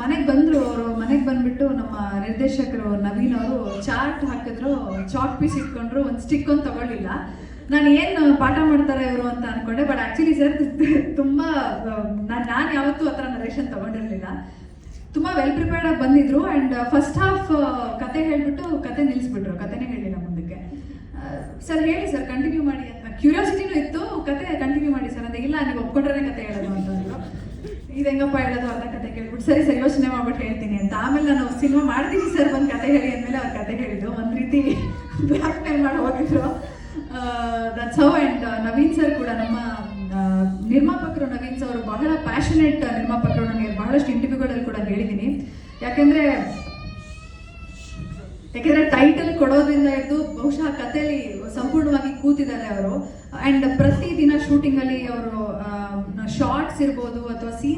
ಮನೆಗೆ ಬಂದರು. ಅವರು ಮನೆಗೆ ಬಂದ್ಬಿಟ್ಟು ನಮ್ಮ ನಿರ್ದೇಶಕರು ನವೀನ್ ಅವರು ಚಾರ್ಟ್ ಹಾಕಿದ್ರು, ಚಾಕ್ ಪೀಸ್ ಇಟ್ಕೊಂಡ್ರು, ಒಂದು ಸ್ಟಿಕ್ ಒಂದು ತಗೊಳ್ಳಿಲ್ಲ. ನಾನು ಏನು ಪಾಠ ಮಾಡ್ತಾರೆ ಇವರು ಅಂತ ಅನ್ಕೊಂಡೆ. ಬಟ್ ಆ್ಯಕ್ಚುಲಿ ಸರ್ ತುಂಬ ನಾನು ಯಾವತ್ತೂ ಆ ಥರ ನರೇಷನ್ ತಗೊಂಡಿರಲಿಲ್ಲ. ತುಂಬ ವೆಲ್ ಪ್ರಿಪೇರ್ಡ್ ಆಗಿ ಬಂದಿದ್ರು. ಆ್ಯಂಡ್ ಫಸ್ಟ್ ಹಾಫ್ ಕತೆ ಹೇಳ್ಬಿಟ್ಟು ಕತೆ ನಿಲ್ಲಿಸ್ಬಿಟ್ರು, ಕತೆನೇ ಹೇಳಿಲ್ಲ ಮುಂದಕ್ಕೆ. ಸರ್ ಹೇಳಿ ಸರ್, ಕಂಟಿನ್ಯೂ ಮಾಡಿ ಅಂತ ಕ್ಯೂರಿಯಾಸಿಟಿನೂ ಇತ್ತು. ಕತೆ ಕಂಟಿನ್ಯೂ ಮಾಡಿ ಸರ್ ಅಂತ. ಇಲ್ಲ, ನೀವು ಒಪ್ಕೊಂಡ್ರೆ ಕತೆ ಹೇಳೋದು ಅಂತಂದ್ರು. ಇದು ಹೆಂಗಪ್ಪ ಹೇಳೋದು ಅರ್ಧ ಕತೆ ಕೇಳ್ಬಿಟ್ಟು ಸರಿ ಸರ್ ಯೋಚನೆ ಮಾಡ್ಬಿಟ್ಟು ಹೇಳ್ತೀನಿ ಅಂತ. ಆಮೇಲೆ ನಾನು ಸಿನಿಮಾ ಮಾಡ್ತೀನಿ ಸರ್ ಒಂದು ಕತೆ ಹೇಳಿ ಅಂದಮೇಲೆ ಅವ್ರು ಕತೆ ಹೇಳಿದ್ದು. ಒಂದು ರೀತಿ ಬ್ಲ್ಯಾಕ್ ಮೇಲ್ ಮಾಡಿ ಹೋಗಿದ್ರು. That's how. And Naveen sir ಕೂಡ ನಮ್ಮ ನಿರ್ಮಾಪಕರು ನವೀನ್ ಸರ್ ಅವರು ಬಹಳ ಪ್ಯಾಷನೇಟ್ ನಿರ್ಮಾಪಕರು. ನನಗೆ ಬಹಳಷ್ಟು ಇಂಟರ್ವ್ಯೂಗಳಲ್ಲಿ ಕೂಡ ಹೇಳಿದ್ದೀನಿ. ಯಾಕೆಂದರೆ ಟೈಟಲ್ ಕೊಡೋದ್ರಿಂದ ಹಿಡಿದು ಬಹುಶಃ ಕಥೆಯಲ್ಲಿ ಸಂಪೂರ್ಣವಾಗಿ ಕೂತಿದ್ದಾರೆ ಅವರು. ಆ್ಯಂಡ್ ಪ್ರತಿದಿನ ಶೂಟಿಂಗಲ್ಲಿ ಅವರು ಶಾರ್ಟ್ಸ್ ಇರ್ಬೋದು ಅಥವಾ ಸೀನ್